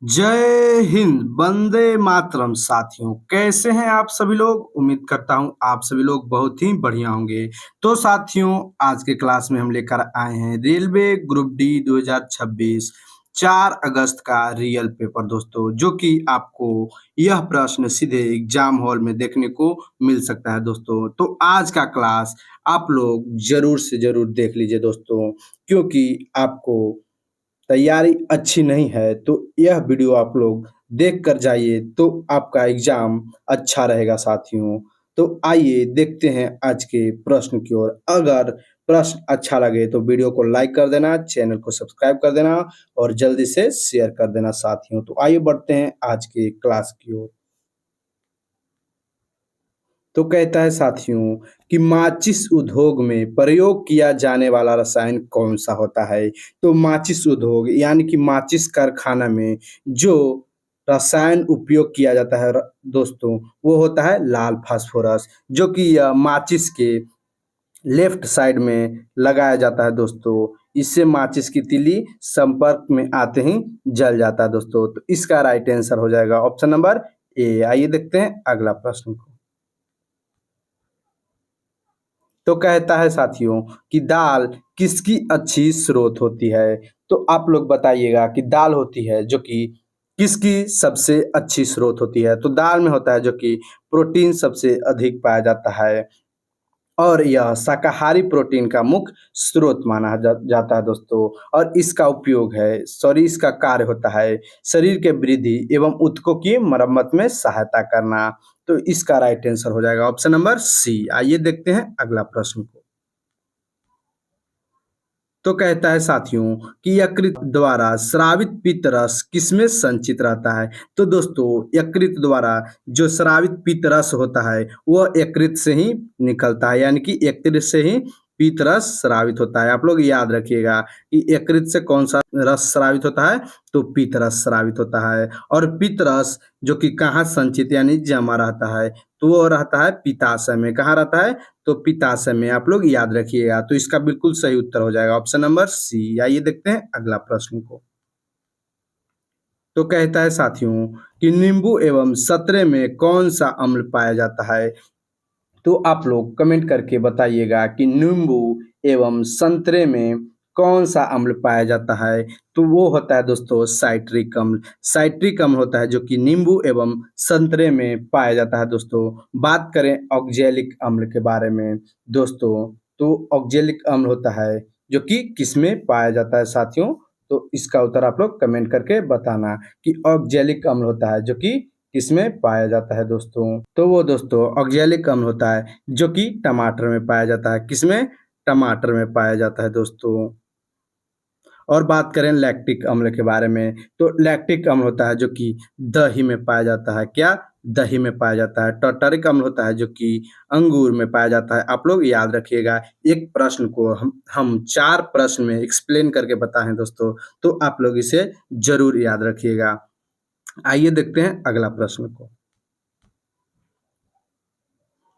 जय हिंद, वंदे मातरम। साथियों, कैसे हैं आप सभी लोग? उम्मीद करता हूं आप सभी लोग बहुत ही बढ़िया होंगे। तो साथियों, आज के क्लास में हम लेकर आए हैं रेलवे ग्रुप डी 2026 4 अगस्त का रियल पेपर दोस्तों, जो कि आपको यह प्रश्न सीधे एग्जाम हॉल में देखने को मिल सकता है दोस्तों। तो आज का क्लास आप लोग जरूर से जरूर देख लीजिए दोस्तों, क्योंकि आपको तैयारी अच्छी नहीं है तो यह वीडियो आप लोग देख कर जाइए तो आपका एग्जाम अच्छा रहेगा साथियों। तो आइए देखते हैं आज के प्रश्न की ओर। अगर प्रश्न अच्छा लगे तो वीडियो को लाइक कर देना, चैनल को सब्सक्राइब कर देना और जल्दी से शेयर कर देना साथियों। तो आइए बढ़ते हैं आज के क्लास की ओर। तो कहता है साथियों कि माचिस उद्योग में प्रयोग किया जाने वाला रसायन कौन सा होता है? तो माचिस उद्योग यानी कि माचिस कारखाना में जो रसायन उपयोग किया जाता है दोस्तों, वो होता है लाल फास्फोरस, जो कि यह माचिस के लेफ्ट साइड में लगाया जाता है दोस्तों। इससे माचिस की तीली संपर्क में आते ही जल जाता है दोस्तों। तो इसका राइट आंसर हो जाएगा ऑप्शन नंबर ए। आइए देखते हैं अगला प्रश्न को। तो कहता है साथियों कि दाल किसकी अच्छी स्रोत होती है? तो आप लोग बताइएगा कि दाल होती है जो कि किसकी सबसे अच्छी स्रोत होती है? तो दाल में होता है जो कि प्रोटीन सबसे अधिक पाया जाता है और यह शाकाहारी प्रोटीन का मुख्य स्रोत माना जाता है दोस्तों। और इसका उपयोग है, सॉरी, इसका कार्य होता है शरीर के वृद्धि एवं ऊतकों की मरम्मत में सहायता करना। तो इसका राइट आंसर हो जाएगा ऑप्शन नंबर सी। आइए देखते हैं अगला प्रश्न को। तो कहता है साथियों कि यकृत द्वारा स्रावित पित्त रस किसमें संचित रहता है? तो दोस्तों, यकृत द्वारा जो स्रावित पित्त रस होता है वह यकृत से ही निकलता है, यानी कि यकृत से ही पित्त रस स्रावित होता है। आप लोग याद रखिएगा कि यकृत से कौन सा रस स्रावित होता है? तो पित्त रस स्रावित होता है। और पित्त रस जो कि कहाँ संचित यानी जमा रहता है? तो वो रहता है पित्ताशय में। कहाँ रहता है? तो पिताशय में। आप लोग याद रखिएगा। तो इसका बिल्कुल सही उत्तर हो जाएगा ऑप्शन नंबर सी। आइए देखते हैं अगला प्रश्न को। तो कहता है साथियों कि नींबू एवं संतरे में कौन सा अम्ल पाया जाता है? तो आप लोग कमेंट करके बताइएगा कि नींबू एवं संतरे में कौन सा अम्ल पाया जाता है? तो वो होता है दोस्तों साइट्रिक अम्ल। साइट्रिक अम्ल होता है जो कि नींबू एवं संतरे में पाया जाता है दोस्तों। बात करें ऑक्जेलिक अम्ल के बारे में दोस्तों, तो ऑक्जेलिक अम्ल होता है जो कि किसमें पाया जाता है साथियों? तो इसका उत्तर आप लोग कमेंट करके बताना कि ऑक्जेलिक अम्ल होता है जो कि किसमें पाया जाता है दोस्तों? तो वो दोस्तों ऑक्जेलिक अम्ल होता है जो कि टमाटर में पाया जाता है। किसमें? टमाटर में पाया जाता है दोस्तों। और बात करें लैक्टिक अम्ल के बारे में, तो लैक्टिक अम्ल होता है जो कि दही में पाया जाता है। क्या? दही में पाया जाता है। टॉर्टरिक अम्ल होता है जो कि अंगूर में पाया जाता है। आप लोग याद रखिएगा, एक प्रश्न को हम 4 प्रश्न में एक्सप्लेन करके बताएं दोस्तों, तो आप लोग इसे जरूर याद रखिएगा। आइए देखते हैं अगला प्रश्न को।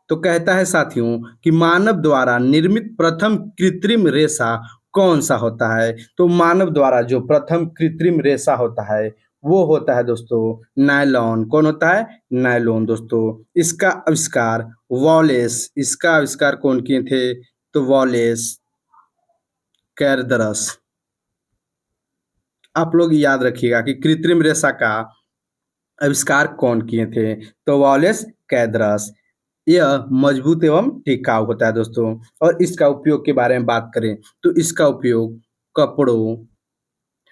तो कहता है साथियों कि मानव द्वारा निर्मित प्रथम कृत्रिम रेशा कौन सा होता है? तो मानव द्वारा जो प्रथम कृत्रिम रेशा होता है वो होता है दोस्तों नायलॉन। कौन होता है? नायलॉन दोस्तों। इसका आविष्कार वॉलेस, इसका आविष्कार कौन किए थे? तो वॉलेस कैरदरस। आप लोग याद रखिएगा कि कृत्रिम रेशा का आविष्कार कौन किए थे? तो वॉलेस कैदरस। यह मजबूत एवं टिकाऊ होता है दोस्तों। और इसका उपयोग के बारे में बात करें तो इसका उपयोग कपड़ों,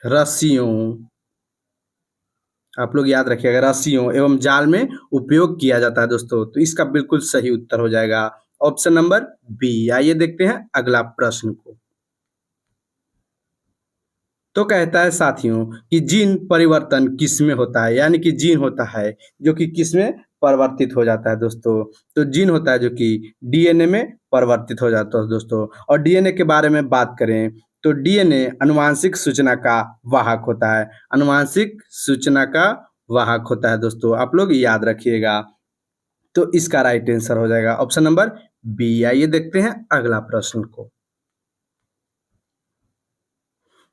रस्सियों, आप लोग याद रखिएगा, रस्सियों एवं जाल में उपयोग किया जाता है दोस्तों। तो इसका बिल्कुल सही उत्तर हो जाएगा ऑप्शन नंबर बी। आइए देखते हैं अगला प्रश्न को। तो कहता है साथियों कि जीन परिवर्तन किसमें होता है? यानी कि जीन होता है जो कि किसमें परिवर्तित हो जाता है दोस्तों? तो जीन होता है जो कि डीएनए में परिवर्तित हो जाता है दोस्तों। और डीएनए के बारे में बात करें तो डीएनए अनुवांशिक सूचना का वाहक होता है। अनुवांशिक सूचना का वाहक होता है दोस्तों। आप लोग याद रखिएगा। तो इसका राइट आंसर हो जाएगा ऑप्शन नंबर बी। आइए देखते हैं अगला प्रश्न को।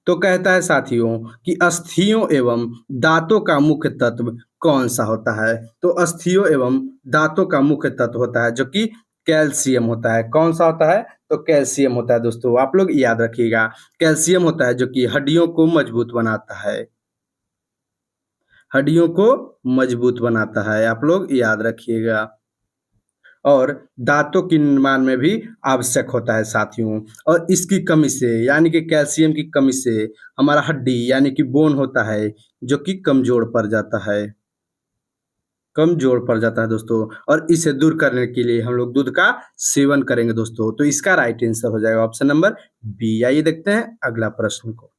तो कहता है साथियों कि अस्थियों एवं दांतों का मुख्य तत्व कौन सा होता है? तो अस्थियों एवं दांतों का मुख्य तत्व होता है जो कि कैल्शियम होता है। कौन सा होता है? तो कैल्शियम होता है दोस्तों। आप लोग याद रखिएगा, कैल्शियम होता है जो कि हड्डियों को मजबूत बनाता है। हड्डियों को मजबूत बनाता है, आप लोग याद रखिएगा। और दांतों के निर्माण में भी आवश्यक होता है साथियों। और इसकी कमी से यानी कि कैल्शियम की कमी से हमारा हड्डी यानी कि बोन होता है जो कि कमजोर पड़ जाता है। कमजोर पड़ जाता है दोस्तों। और इसे दूर करने के लिए हम लोग दूध का सेवन करेंगे दोस्तों। तो इसका राइट आंसर हो जाएगा ऑप्शन नंबर बी। आइए देखते हैं अगला प्रश्न को।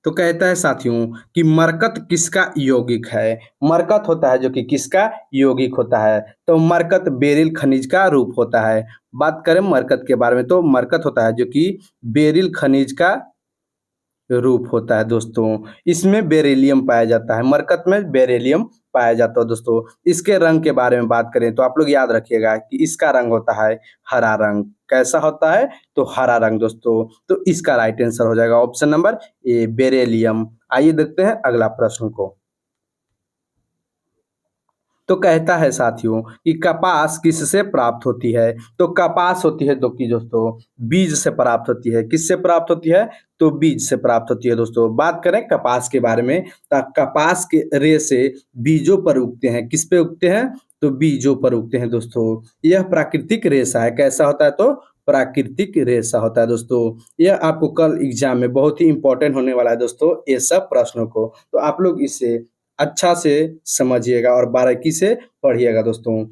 तो कहता है साथियों कि मरकत किसका यौगिक है? मरकत होता है जो कि किसका यौगिक होता है? तो मरकत बेरिल खनिज का रूप होता है। बात करें मरकत के बारे में, तो मरकत होता है जो कि बेरिल खनिज का रूप होता है दोस्तों। इसमें बेरिलियम पाया जाता है, मरकत में बेरिलियम पाया जाता है दोस्तों। इसके रंग के बारे में बात करें तो आप लोग याद रखिएगा कि इसका रंग होता है हरा रंग। कैसा होता है? तो हरा रंग दोस्तों। तो इसका राइट आंसर हो जाएगा ऑप्शन नंबर ए, बेरिलियम। आइए देखते हैं अगला प्रश्न को। तो कहता है साथियों कि कपास किससे प्राप्त होती है? तो कपास होती है दो की दोस्तों बीज से प्राप्त होती है। किससे प्राप्त होती है? तो बीज से प्राप्त होती है दोस्तों। बात करें कपास के बारे में, तो कपास के रेशे बीजों पर उगते हैं। किस पे उगते हैं? तो बीजों पर उगते हैं दोस्तों। यह प्राकृतिक रेशा है। कैसा होता है? तो प्राकृतिक रेशा होता है दोस्तों। यह आपको कल एग्जाम में बहुत ही इंपॉर्टेंट होने वाला है दोस्तों, ये सब प्रश्नों को। तो आप लोग इसे अच्छा से समझिएगा और बारीकी से पढ़िएगा दोस्तों।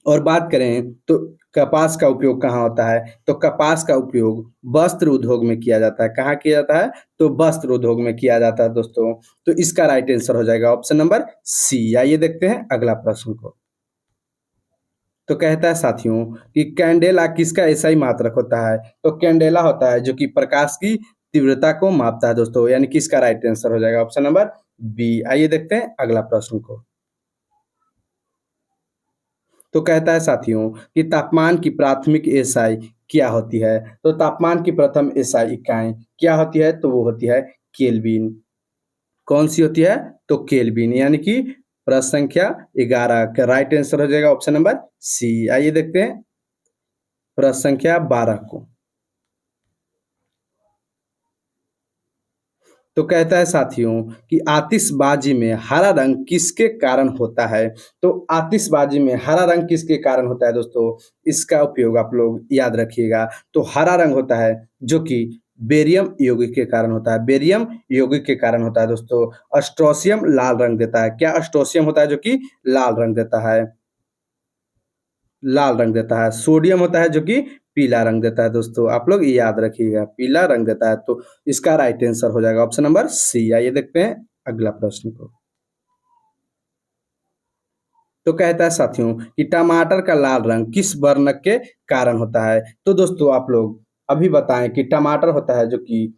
और बात करें तो कपास का उपयोग कहाँ होता है? तो कपास का उपयोग वस्त्र उद्योग में किया जाता है। कहाँ किया जाता है? तो वस्त्र उद्योग में किया जाता है दोस्तों। तो इसका राइट आंसर हो जाएगा ऑप्शन नंबर सी। आइए देखते हैं अगला प्रश्न को। तो कहता है साथियों कि कैंडेला किसका एसआई मात्रक होता है? तो कैंडेला होता है जो कि प्रकाश की तीव्रता को मापता है दोस्तों। यानी कि इसका राइट आंसर हो जाएगा ऑप्शन नंबर बी। आइए देखते हैं अगला प्रश्न को। तो कहता है साथियों कि तापमान की प्राथमिक एसआई क्या होती है? तो तापमान की प्रथम एसआई इकाई क्या होती है? तो वो होती है केल्विन। कौन सी होती है? तो केल्विन। यानी कि प्रश्न संख्या 11 का राइट आंसर हो जाएगा ऑप्शन नंबर सी। आइए देखते हैं प्रश्न संख्या 12 को। तो कहता है साथियों कि आतिशबाजी में हरा रंग किसके कारण होता है? तो आतिशबाजी में हरा रंग किसके कारण होता है दोस्तों? इसका उपयोग आप लोग याद रखिएगा। तो हरा रंग होता है जो कि बेरियम यौगिक के कारण होता है। बेरियम यौगिक के कारण होता है दोस्तों। अस्ट्रोसियम लाल रंग देता है। क्या अस्ट्रोसियम होता है जो कि लाल रंग देता है? लाल रंग देता है। सोडियम होता है जो कि पीला रंग देता है दोस्तों। आप लोग याद रखिएगा, पीला रंग देता है। तो इसका राइट आंसर हो जाएगा ऑप्शन नंबर सी। आइए देखते हैं अगला प्रश्न को। तो कहता है साथियों कि टमाटर का लाल रंग किस वर्ण के कारण होता है? तो दोस्तों आप लोग अभी बताएं कि टमाटर होता है जो कि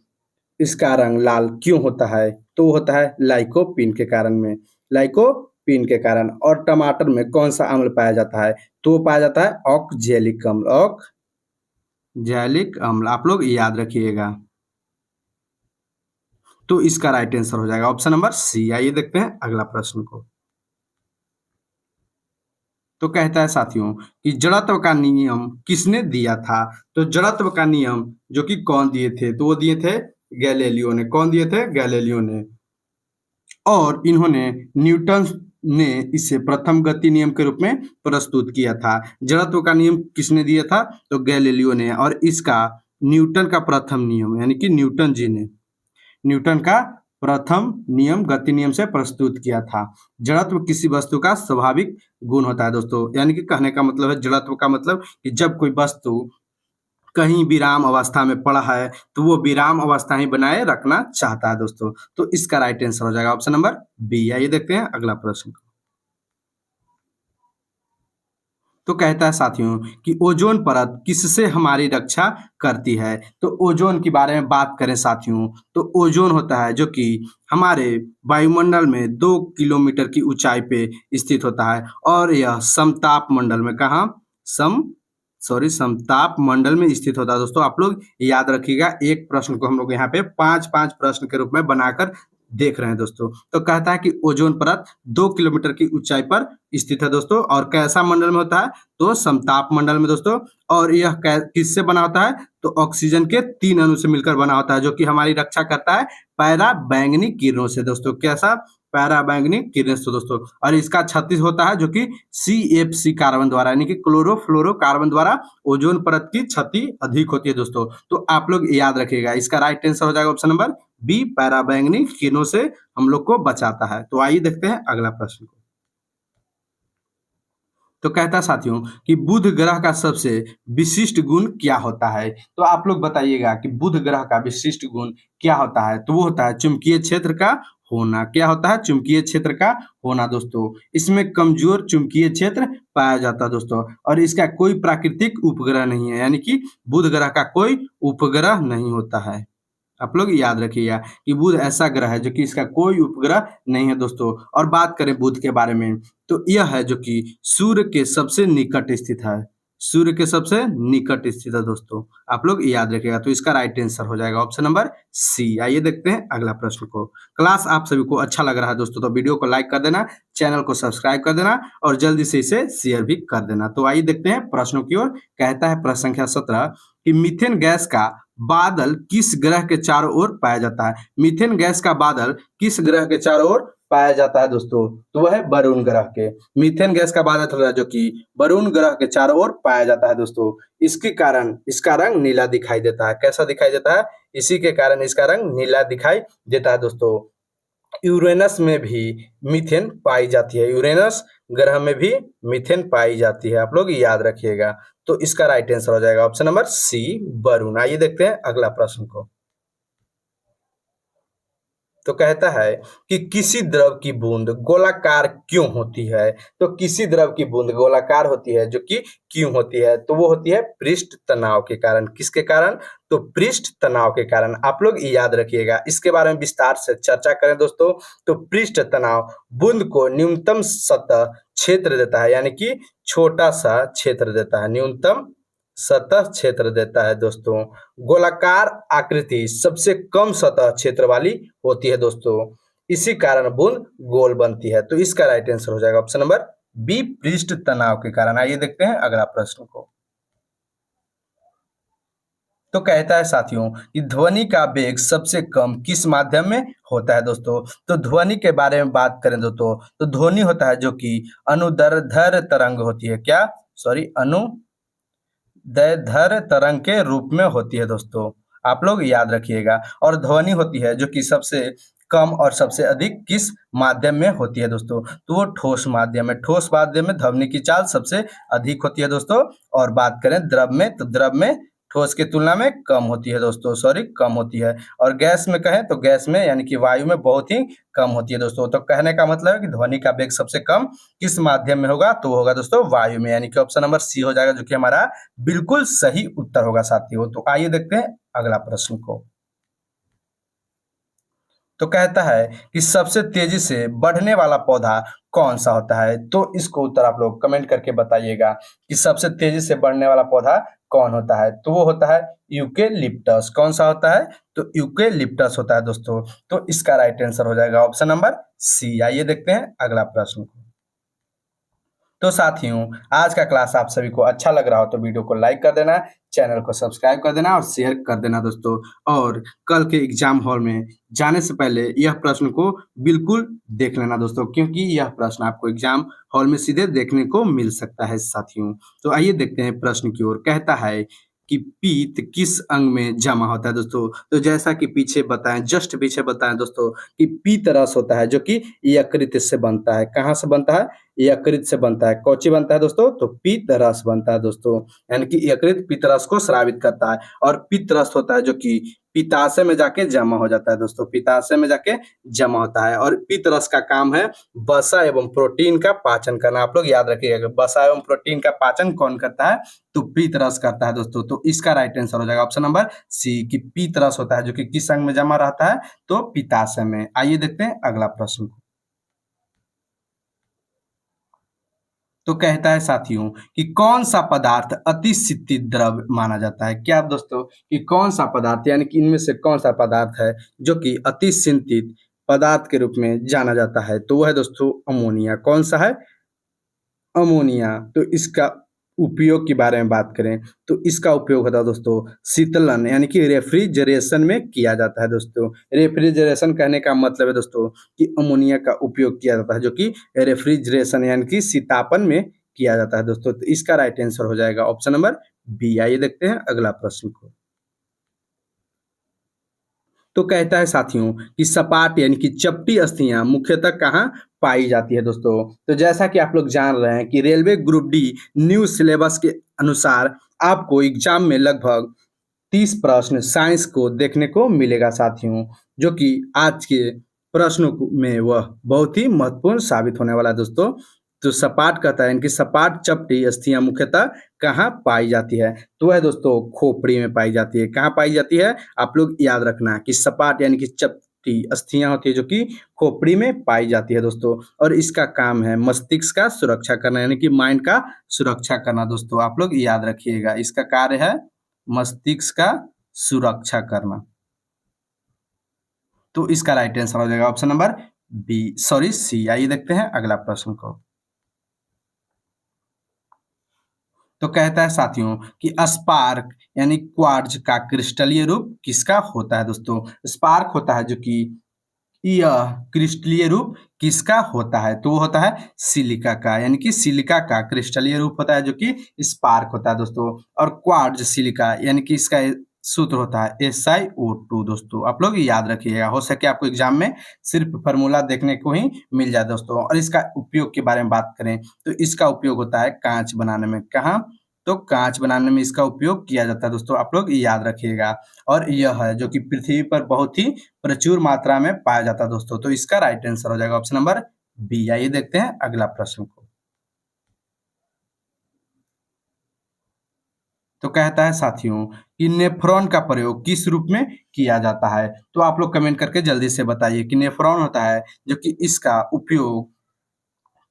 इसका रंग लाल क्यों होता है? तो वो होता है लाइकोपीन के कारण में। लाइकोपीन के कारण। और टमाटर में कौन सा अम्ल पाया जाता है? तो वो पाया जाता है ऑक्जेलिक अम्ल। ऑक्जेलिक अम्ल आप लोग याद रखिएगा। तो इसका राइट आंसर हो जाएगा ऑप्शन नंबर सी। आइए देखते हैं अगला प्रश्न को। तो कहता है साथियों कि जड़त्व का नियम किसने दिया था? तो जड़त्व का नियम जो कि कौन दिए थे? तो वो दिए थे गैलीलियो ने। कौन दिए थे? गैलीलियो ने। और इन्होंने न्यूटन ने इसे प्रथम गति नियम के रूप में प्रस्तुत किया था। जड़त्व का नियम किसने दिया था? तो गैलीलियो ने। और इसका न्यूटन का प्रथम नियम यानी कि न्यूटन जी ने न्यूटन का प्रथम नियम गति नियम से प्रस्तुत किया था। जड़त्व किसी वस्तु का स्वाभाविक गुण होता है दोस्तों। यानी कि कहने का मतलब है जड़त्व का मतलब कि जब कोई वस्तु कहीं विराम अवस्था में पड़ा है तो वो विराम अवस्था ही बनाए रखना चाहता है दोस्तों। तो इसका राइट आंसर हो जाएगा ऑप्शन नंबर बी। आइए देखते हैं अगला प्रश्न। तो कहता है साथियों कि ओजोन परत किससे हमारी रक्षा करती है? तो ओजोन के बारे में बात करें साथियों, तो ओजोन होता है जो कि हमारे वायुमंडल में 2 किलोमीटर की ऊंचाई पे स्थित होता है। और यह समताप मंडल में, कहाँ? सम सॉरी समताप मंडल में स्थित होता है। दोस्तों आप लोग याद रखिएगा, एक प्रश्न को हम लोग यहाँ पे 5-5 प्रश्न के रूप में बनाकर देख रहे हैं दोस्तों। तो कहता है कि ओजोन परत 2 किलोमीटर की ऊंचाई पर स्थित है दोस्तों, और कैसा मंडल में होता है, तो समताप मंडल में दोस्तों। और यह किससे बना होता है, तो ऑक्सीजन के 3 अणु से मिलकर बना होता है, जो कि हमारी रक्षा करता है पैरा बैंगनी किरणों से दोस्तों। कैसा, पैरा बैंगनी किरणों से दोस्तों। और इसका 36 होता है, जो कि CFC कार्बन द्वारा, यानी कि क्लोरोफ्लोरोकार्बन द्वारा ओजोन परत की क्षति अधिक होती है दोस्तों। तो आप लोग याद रखिएगा, इसका राइट आंसर हो जाएगा ऑप्शन नंबर बी, पैरा बैंगनी किरणों से हम लोग को बचाता है। तो आइए देखते हैं अगला प्रश्न को। तो कहता है साथियों कि बुध ग्रह का सबसे विशिष्ट गुण क्या होता है। तो आप लोग बताइएगा कि बुध ग्रह का विशिष्ट गुण क्या होता है। तो वो होता है चुंबकीय क्षेत्र का होना। क्या होता है, चुंबकीय क्षेत्र का होना दोस्तों। इसमें कमजोर चुंबकीय क्षेत्र पाया जाता है दोस्तों, और इसका कोई प्राकृतिक उपग्रह नहीं है, यानी कि बुध ग्रह का कोई उपग्रह नहीं होता है। आप लोग याद रखिएगा कि बुध ऐसा ग्रह है जो कि इसका कोई उपग्रह नहीं है दोस्तों। और बात करें बुध के बारे में, तो यह है जो कि सूर्य के सबसे निकट स्थित है। सूर्य के सबसे निकट स्थित है दोस्तों। आप लोग याद रखिएगा, तो इसका राइट आंसर हो जाएगा ऑप्शन नंबर सी। आइए देखते हैं अगला प्रश्न को। क्लास आप सभी को अच्छा लग रहा है दोस्तों, तो वीडियो को लाइक कर देना, चैनल को सब्सक्राइब कर देना, और जल्दी से इसे शेयर भी कर देना। तो आइए देखते हैं प्रश्नों की ओर। कहता है प्रश्न संख्या 17 कि मीथेन गैस का बादल किस ग्रह के चारों ओर पाया जाता है। मीथेन गैस का बादल किस ग्रह के चारों ओर पाया जाता है दोस्तों, तो वह है वरुण ग्रह के। मीथेन गैस का बादल जो कि वरुण ग्रह के चारों ओर पाया जाता है दोस्तों। इसके कारण इसका रंग नीला दिखाई देता है। कैसा दिखाई देता है, इसी के कारण इसका रंग नीला दिखाई देता है दोस्तों। यूरेनस में भी मीथेन पाई जाती है। यूरेनस ग्रह में भी मीथेन पाई जाती है। आप लोग याद रखिएगा, तो इसका राइट आंसर हो जाएगा ऑप्शन नंबर सी, वरुण। आइए देखते हैं अगला प्रश्न को। तो कहता है कि किसी द्रव की बूंद गोलाकार क्यों होती है। तो किसी द्रव की बूंद गोलाकार होती है, जो कि क्यों होती है, तो वो होती है पृष्ठ तनाव के कारण। किसके कारण, तो पृष्ठ तनाव के कारण। आप लोग याद रखिएगा, इसके बारे में विस्तार से चर्चा करें दोस्तों। तो पृष्ठ तनाव बूंद को न्यूनतम सतह क्षेत्र देता है, यानी कि छोटा सा क्षेत्र देता है, न्यूनतम सतह क्षेत्र देता है दोस्तों। गोलाकार आकृति सबसे कम सतह क्षेत्र वाली होती है दोस्तों, इसी कारण बूंद गोल बनती है। तो इसका राइट आंसर हो जाएगा ऑप्शन नंबर बी, पृष्ठ तनाव के कारण। आइए देखते हैं अगला प्रश्न को। तो कहता है साथियों कि ध्वनि का वेग सबसे कम किस माध्यम में होता है दोस्तों। तो ध्वनि के बारे में बात करें दोस्तों, तो ध्वनि होता है जो कि अनुदैर्ध्य तरंग होती है। क्या, सॉरी, दैर्ध्य तरंग के रूप में होती है दोस्तों। आप लोग याद रखिएगा। और ध्वनि होती है जो कि सबसे कम और सबसे अधिक किस माध्यम में होती है दोस्तों, तो वो ठोस माध्यम है। ठोस माध्यम में ध्वनि की चाल सबसे अधिक होती है दोस्तों। और बात करें द्रव में, तो द्रव में ठोस की तुलना में कम होती है दोस्तों, सॉरी, कम होती है। और गैस में कहें तो गैस में, यानी कि वायु में बहुत ही कम होती है दोस्तों। तो कहने का मतलब है कि ध्वनि का वेग सबसे कम किस माध्यम में होगा, तो होगा दोस्तों वायु में, यानी कि ऑप्शन नंबर सी हो जाएगा, जो कि हमारा बिल्कुल सही उत्तर होगा साथियों। तो आइए देखते हैं अगला प्रश्न को। तो कहता है कि सबसे तेजी से बढ़ने वाला पौधा कौन सा होता है। तो इसको उत्तर आप लोग कमेंट करके बताइएगा कि सबसे तेजी से बढ़ने वाला पौधा कौन होता है। तो वो होता है यूकेलिप्टस। कौन सा होता है, तो यूकेलिप्टस होता है दोस्तों। तो इसका राइट आंसर हो जाएगा ऑप्शन नंबर सी। आइए देखते हैं अगला प्रश्न को। तो साथियों, आज का क्लास आप सभी को अच्छा लग रहा हो तो वीडियो को लाइक कर देना, चैनल को सब्सक्राइब कर देना और शेयर कर देना दोस्तों। और कल के एग्जाम हॉल में जाने से पहले यह प्रश्न को बिल्कुल देख लेना दोस्तों, क्योंकि यह प्रश्न आपको एग्जाम हॉल में सीधे देखने को मिल सकता है साथियों। तो आइए देखते हैं प्रश्न की ओर। कहता है कि पीत किस अंग में जमा होता है दोस्तों। तो जैसा कि पीछे बताएं, जस्ट पीछे बताएं दोस्तों, कि पीत रस होता है जो कि यकृत से बनता है। कहाँ से बनता है, यकृत से बनता है। कौची बनता है दोस्तों, तो पित्त रस बनता है दोस्तों, यानी कि यकृत पित्त रस को स्रावित करता है। और पित्त रस होता है जो कि पित्ताशय में जाके जमा हो जाता है दोस्तों, पित्ताशय में जाके जमा होता है। और पित्त रस का काम है वसा एवं प्रोटीन का पाचन करना। आप लोग याद रखिएगा, वसा एवं प्रोटीन का पाचन कौन करता है, तो पित्त रस करता है दोस्तों। तो इसका राइट आंसर हो जाएगा ऑप्शन नंबर सी, कि पित्त रस होता है जो कि किस अंग में जमा रहता है, तो पित्ताशय में। आइए देखते हैं अगला प्रश्न। तो कहता है साथियों कि कौन सा पदार्थ अति शीतल द्रव माना जाता है। क्या दोस्तों कि कौन सा पदार्थ यानी कि इनमें से कौन सा पदार्थ है जो कि अति शीतल पदार्थ के रूप में जाना जाता है। तो वह है दोस्तों अमोनिया। कौन सा है? अमोनिया। तो इसका उपयोग के बारे में बात करें तो इसका उपयोग होता है दोस्तों शीतलन यानी कि रेफ्रिजरेशन में किया जाता है दोस्तों। रेफ्रिजरेशन कहने का मतलब है दोस्तों कि अमोनिया का उपयोग किया जाता है जो कि रेफ्रिजरेशन यानी कि शीतापन में किया जाता है दोस्तों। तो इसका राइट आंसर हो जाएगा ऑप्शन नंबर बी। आइए देखते हैं अगला प्रश्न को। तो कहता है साथियों कि सपाट यानी कि चपटी अस्थियां मुख्यतः कहाँ पाई जाती है दोस्तों। तो जैसा कि आप लोग जान रहे हैं कि railway group D new syllabus के अनुसार आपको एग्जाम में लगभग 30 प्रश्न साइंस को देखने को मिलेगा साथियों, जो कि आज के प्रश्नों में वह बहुत ही महत्वपूर्ण साबित होने वाला है दोस्तों। तो सपाट कहता है इनकी सपाट चपटी अस्थियां मुख्यतः कहाँ पाई जाती है। तो वह दोस्तों खोपड़ी में पाई जाती है। कहाँ पाई जाती है? आप लोग याद रखना कि सपाट यानी कि चपटी अस्थियां होती है जो कि खोपड़ी में पाई जाती है दोस्तों। और इसका काम है मस्तिष्क का सुरक्षा करना यानी कि माइंड का सुरक्षा करना दोस्तों। आप लोग याद रखिएगा इसका कार्य है मस्तिष्क का सुरक्षा करना। तो इसका राइट आंसर हो जाएगा option number B sorry C. आइए देखते हैं अगला प्रश्न को। तो कहता है साथियों कि स्पार्क यानी क्वार्ट्ज का क्रिस्टलीय रूप किसका होता है दोस्तों। स्पार्क होता है जो कि यह क्रिस्टलीय रूप किसका होता है। तो वो होता है सिलिका का यानी कि सिलिका का क्रिस्टलीय रूप होता है जो कि स्पार्क होता है दोस्तों। और क्वार्ट्ज सिलिका यानी कि इसका सूत्र होता है SiO2 दोस्तों। आप लोग याद रखिएगा, हो सके आपको एग्जाम में सिर्फ फार्मूला देखने को ही मिल जाए दोस्तों। और इसका उपयोग के बारे में बात करें तो इसका उपयोग होता है कांच बनाने में। कहाँ? तो कांच बनाने में इसका उपयोग किया जाता है दोस्तों। आप लोग याद रखिएगा। और यह है जो कि पृथ्वी पर बहुत ही प्रचुर मात्रा में पाया जाता है दोस्तों। तो इसका राइट आंसर हो जाएगा ऑप्शन नंबर बी। आइए देखते हैं अगला प्रश्न को। तो कहता है साथियों कि नेफ्रॉन का प्रयोग किस रूप में किया जाता है। तो आप लोग कमेंट करके जल्दी से बताइए कि नेफ्रॉन होता है जो कि इसका उपयोग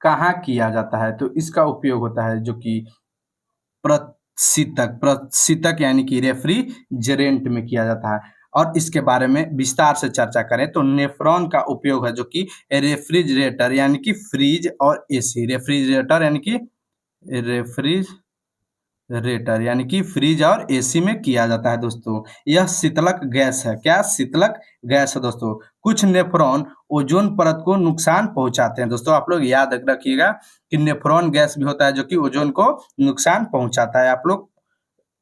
कहाँ किया जाता है। तो इसका उपयोग होता है जो कि प्रशीतक यानी कि रेफ्रिजरेंट में किया जाता है। और इसके बारे में विस्तार से चर्चा करें तो नेफ्रॉन का उपयोग है जो कि रेफ्रिजरेटर यानी कि फ्रिज और एसी। रेफ्रिजरेटर यानी कि रेफ्रिजरेटर यानी कि फ्रिज और एसी में किया जाता है दोस्तों। यह शीतलक गैस है। क्या? शीतलक गैस है दोस्तों। कुछ नेफ्रॉन ओजोन परत को नुकसान पहुंचाते हैं दोस्तों। आप लोग याद रखिएगा कि नेफ्रॉन गैस भी होता है जो कि ओजोन को नुकसान पहुंचाता है। आप लोग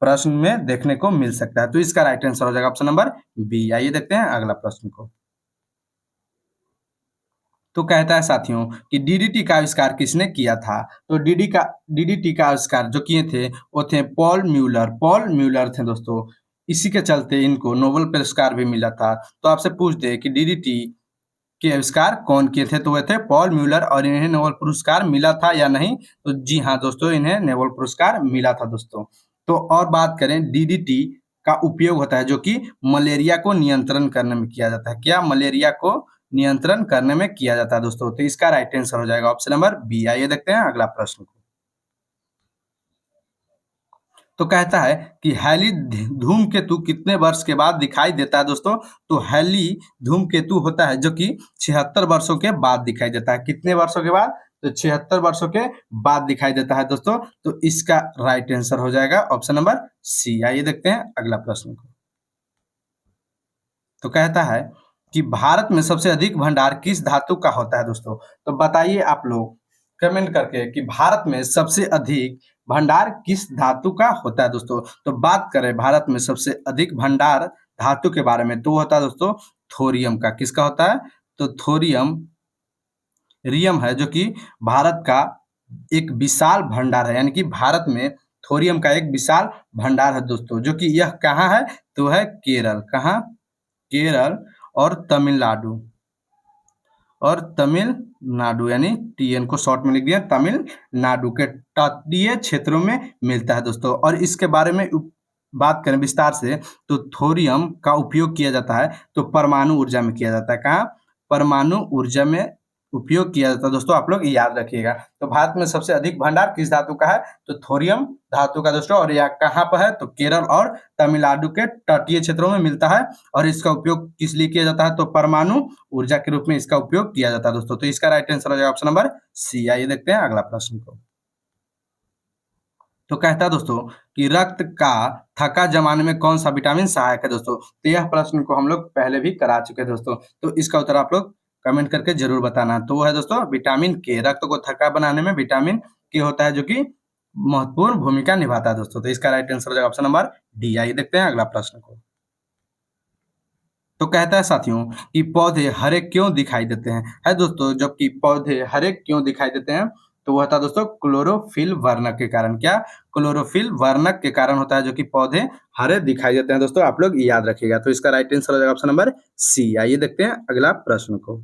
प्रश्न में देखने को मिल सकता है। तो इसका राइट आंसर हो जाएगा ऑप्शन नंबर बी। आइए देखते हैं अगला प्रश्न को। तो कहता है साथियों कि डीडीटी का आविष्कार किसने किया था। तो डीडीटी का आविष्कार जो किए थे वो थे पॉल म्यूलर। पॉल म्यूलर थे दोस्तों। इसी के चलते इनको नोबेल पुरस्कार भी मिला था। तो आपसे पूछते हैं कि डीडीटी के आविष्कार कौन किए थे। तो वे थे पॉल म्यूलर। और इन्हें नोबेल पुरस्कार मिला था या नहीं? तो जी हाँ दोस्तों, इन्हें नोबेल पुरस्कार मिला था दोस्तों। तो और बात करें डीडीटी का उपयोग होता है जो कि मलेरिया को नियंत्रण करने में किया जाता है। क्या? मलेरिया को नियंत्रण करने में किया जाता है दोस्तों। तो इसका राइट आंसर हो जाएगा ऑप्शन नंबर बी। आइए देखते हैं अगला प्रश्न को। तो कहता है कि हैली धूमकेतु कितने वर्ष के बाद दिखाई देता है दोस्तों। तो हैली धूमकेतु होता है जो कि 76 वर्षों के बाद दिखाई देता है। कितने वर्षों के बाद? तो 76 वर्षों के बाद दिखाई देता है दोस्तों। तो इसका राइट आंसर हो जाएगा ऑप्शन नंबर सी। आइए देखते हैं अगला प्रश्न को। तो कहता है कि भारत में सबसे अधिक भंडार किस धातु का होता है दोस्तों। तो बताइए आप लोग कमेंट करके कि भारत में सबसे अधिक भंडार किस धातु का होता है दोस्तों। तो बात करें भारत में सबसे अधिक भंडार धातु के बारे में तो होता है दोस्तों थोरियम का। किसका होता है? तो थोरियम रियम है जो कि भारत का एक विशाल भंडार है। यानी कि भारत में थोरियम का एक विशाल भंडार है दोस्तों, जो कि यह कहाँ है? तो है केरल। कहाँ? केरल और तमिलनाडु। और तमिलनाडु यानी टीएन को शॉर्ट में लिख दिया, तमिलनाडु के तटीय क्षेत्रों में मिलता है दोस्तों। और इसके बारे में बात करें विस्तार से तो थोरियम का उपयोग किया जाता है तो परमाणु ऊर्जा में किया जाता है। कहाँ? परमाणु ऊर्जा में उपयोग किया जाता है दोस्तों, आप लोग याद रखिएगा। तो भारत में सबसे अधिक भंडार किस धातु का है? तो थोरियम धातु का दोस्तों। और यह कहाँ पर है? तो केरल और तमिलनाडु के तटीय क्षेत्रों में मिलता है। और इसका उपयोग किस लिए किया जाता है? तो परमाणु ऊर्जा के रूप में इसका उपयोग किया जाता है दोस्तों। तो इसका राइट आंसर हो जाएगा ऑप्शन नंबर सी। आइए देखते हैं अगला प्रश्न को। तो कहता है दोस्तों कि रक्त का थक्का जमाने में कौन सा विटामिन सहायक है दोस्तों? तो यह प्रश्न को हम लोग पहले भी करा चुके हैं दोस्तों। तो इसका उत्तर आप लोग कमेंट करके जरूर बताना। तो वो है दोस्तों विटामिन के। रक्त को थक्का बनाने में विटामिन के होता है, जो कि महत्वपूर्ण भूमिका निभाता है दोस्तों। तो इसका राइट आंसर हो जाएगा ऑप्शन नंबर डी। आइए देखते हैं अगला प्रश्न को। तो कहता है साथियों कि पौधे हरे क्यों दिखाई देते हैं? है दोस्तों, जबकि पौधे हरे क्यों दिखाई देते हैं? तो वह था दोस्तों क्लोरोफिल वर्णक के कारण। क्या? क्लोरोफिल वर्णक के कारण होता है, जो कि पौधे हरे दिखाई देते हैं दोस्तों। आप लोग याद रखिएगा। तो इसका राइट आंसर हो जाएगा ऑप्शन नंबर सी। आइए देखते हैं अगला प्रश्न को।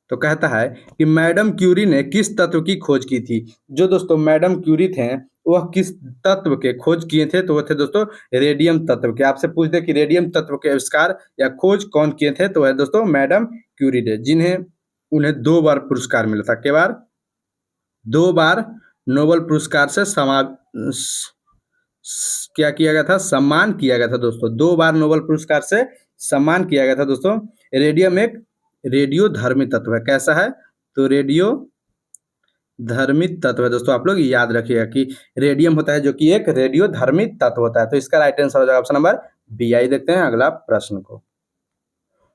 तो कहता है कि मैडम क्यूरी ने किस तत्व की खोज की थी? जो दोस्तों मैडम क्यूरी थे वह किस तत्व के खोज किए थे? तो वो थे दोस्तों रेडियम तत्व के। आपसे पूछ दे कि रेडियम तत्व के आविष्कार या खोज कौन किए थे? तो वह दोस्तों मैडम क्यूरी ने, जिन्हें उन्हें 2 बार पुरस्कार मिला था। क्या बार? 2 बार नोबेल पुरस्कार से क्या किया गया था? सम्मान किया गया था दोस्तों। 2 बार नोबेल पुरस्कार से सम्मान किया गया था दोस्तों। रेडियम एक रेडियो धर्मी तत्व है। कैसा है? तो रेडियो धर्मी तत्व है दोस्तों। आप लोग याद रखिएगा कि रेडियम होता है, जो कि एक रेडियो धर्मी तत्व होता है। तो इसका राइट आंसर हो जाएगा ऑप्शन नंबर बी। आई देखते हैं अगला प्रश्न को।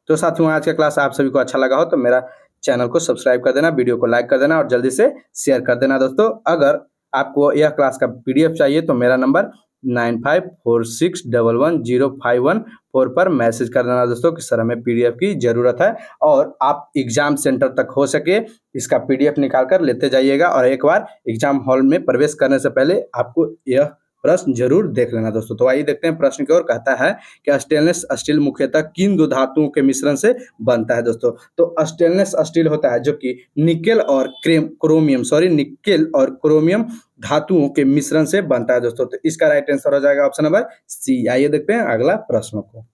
तो साथियों आज का क्लास आप सभी को अच्छा लगा हो तो मेरा चैनल को सब्सक्राइब कर देना, वीडियो को लाइक कर देना और जल्दी से शेयर कर देना दोस्तों। अगर आपको यह क्लास का पीडीएफ चाहिए तो मेरा नंबर 9546110514 पर मैसेज कर देना दोस्तों कि सर हमें पीडीएफ की ज़रूरत है। और आप एग्जाम सेंटर तक हो सके इसका पीडीएफ निकाल कर लेते जाइएगा। और एक बार एग्जाम हॉल में प्रवेश करने से पहले आपको यह प्रश्न जरूर देख लेना दोस्तों। तो आइए देखते हैं प्रश्न की ओर। कहता है कि स्टेनलेस स्टील मुख्यतः किन 2 धातुओं के मिश्रण से बनता है दोस्तों? तो स्टेनलेस स्टील होता है जो कि निकेल और क्रोमियम धातुओं के मिश्रण से बनता है दोस्तों। तो इसका राइट आंसर हो जाएगा ऑप्शन नंबर सी। आइए देखते हैं अगला प्रश्न को।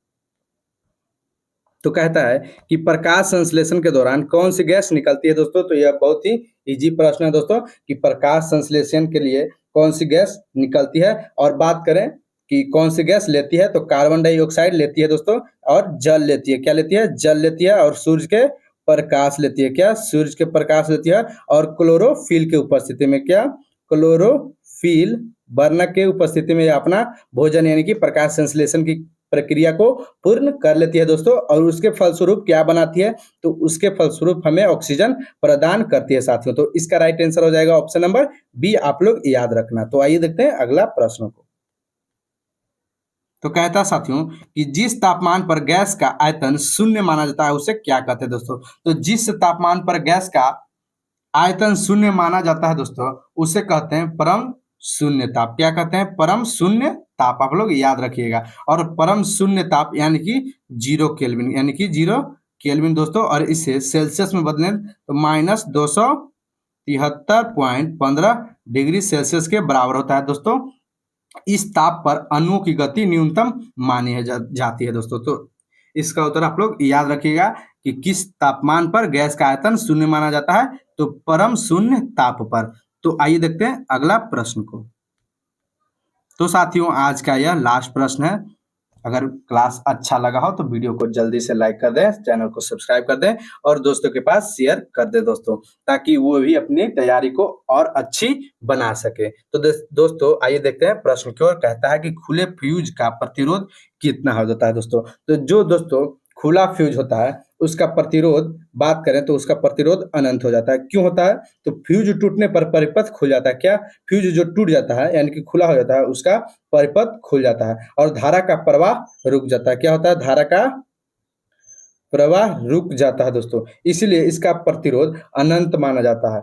तो कहता है कि प्रकाश संश्लेषण के दौरान कौन सी गैस निकलती है दोस्तों? तो यह बहुत ही इजी प्रश्न है दोस्तों कि प्रकाश संश्लेषण के लिए कौन सी गैस निकलती है। और बात करें कि कौन सी गैस लेती है, तो कार्बन डाइऑक्साइड लेती है दोस्तों और जल लेती है। क्या लेती है? जल लेती है। और सूर्य के प्रकाश लेती है। क्या? सूर्य के प्रकाश लेती है। और क्लोरोफिल के उपस्थिति में, क्या? क्लोरोफिल वर्णक के उपस्थिति में अपना भोजन यानी कि प्रकाश संश्लेषण की प्रक्रिया को पूर्ण कर लेती है दोस्तों। और उसके फलस्वरूप क्या बनाती है? तो उसके फलस्वरूप हमें ऑक्सीजन प्रदान करती है साथियों। तो इसका राइट आंसर हो जाएगा ऑप्शन नंबर बी। आप लोग याद रखना। तो आइए देखते हैं अगला प्रश्न को। तो कहता साथियों कि जिस तापमान पर गैस का आयतन शून्य माना जाता है उसे क्या कहते हैं दोस्तों? तो जिस तापमान पर गैस का आयतन शून्य माना जाता है दोस्तों उसे कहते हैं परम शून्य ताप। क्या कहते हैं? परम शून्य ताप। आप लोग याद रखिएगा। और परम शून्य ताप यानी कि 0 केल्विन, यानी कि 0 केल्विन दोस्तों। और इसे सेल्सियस में बदलें तो -273.15 डिग्री सेल्सियस के बराबर होता है दोस्तों। इस ताप पर अणुओं की गति न्यूनतम मानी है जाती है दोस्तों। तो इसका उत्तर आप लोग याद रखिएगा कि किस तापमान पर गैस का आयतन शून्य माना जाता है? तो परम शून्य ताप पर। तो आइए देखते हैं अगला प्रश्न को। तो साथियों आज का यह लास्ट प्रश्न है। अगर क्लास अच्छा लगा हो तो वीडियो को जल्दी से लाइक कर दें, चैनल को सब्सक्राइब कर दें और दोस्तों के पास शेयर कर दें दोस्तों, ताकि वो भी अपनी तैयारी को और अच्छी बना सके। तो दोस्तों आइए देखते हैं प्रश्न की ओर। कहता है कि खुले फ्यूज का प्रतिरोध कितना हो जाता है दोस्तों? तो जो दोस्तों खुला फ्यूज होता है उसका प्रतिरोध बात करें तो उसका प्रतिरोध अनंत हो जाता है। क्यों होता है? तो फ्यूज टूटने पर परिपथ खुल जाता है। क्या? फ्यूज जो टूट जाता है यानी कि खुला हो जाता है उसका परिपथ खुल जाता है और धारा का प्रवाह रुक जाता है। क्या होता है? धारा का प्रवाह रुक जाता है दोस्तों। इसीलिए इसका प्रतिरोध अनंत माना जाता है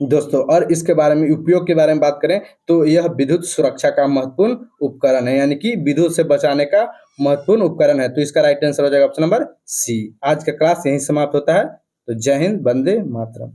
दोस्तों। और इसके बारे में उपयोग के बारे में बात करें तो यह विद्युत सुरक्षा का महत्वपूर्ण उपकरण है, यानी कि विद्युत से बचाने का महत्वपूर्ण उपकरण है। तो इसका राइट आंसर हो जाएगा ऑप्शन नंबर सी। आज का क्लास यहीं समाप्त होता है। तो जय हिंद, वंदे मातरम।